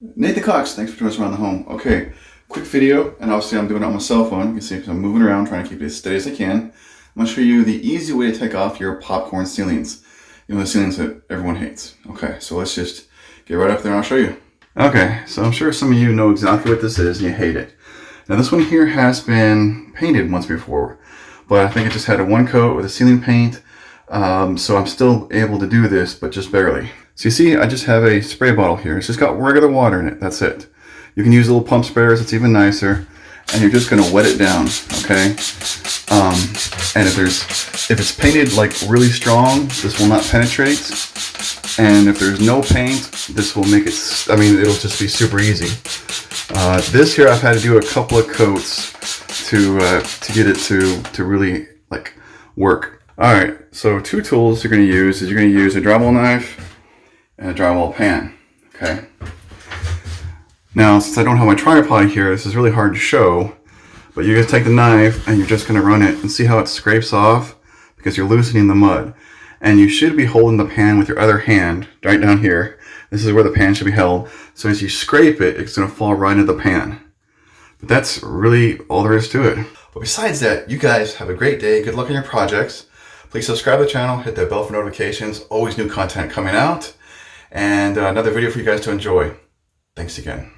Nathan Cox, thanks for joining us around the home. Okay, quick video, and obviously I'm doing it on my cell phone. You can see I'm moving around, trying to keep it as steady as I can. I'm going to show you the easy way to take off your popcorn ceilings. You know, the ceilings that everyone hates. Okay, so let's just get right up there and I'll show you. Okay, so I'm sure some of you know exactly what this is and you hate it. Now this one here has been painted once before, but I think it just had a one coat with a ceiling paint. So I'm still able to do this, but just barely. So you see, I just have a spray bottle here. It's just got regular water in it. That's it. You can use little pump sprayers. It's even nicer. And you're just going to wet it down, okay? And if it's painted like really strong, this will not penetrate. And if there's no paint, this will make it, it'll just be super easy. This here, I've had to do a couple of coats to get it to really like work. All right, so two tools you're going to use is you're going to use a drywall knife and a drywall pan, okay? Now, since I don't have my tripod here, this is really hard to show, but you're gonna take the knife and you're just gonna run it and see how it scrapes off because you're loosening the mud. And you should be holding the pan with your other hand right down here. This is where the pan should be held. So as you scrape it, it's gonna fall right into the pan. But that's really all there is to it. But besides that, you guys have a great day. Good luck on your projects. Please subscribe to the channel, hit that bell for notifications. Always new content coming out. And another video for you guys to enjoy. Thanks again.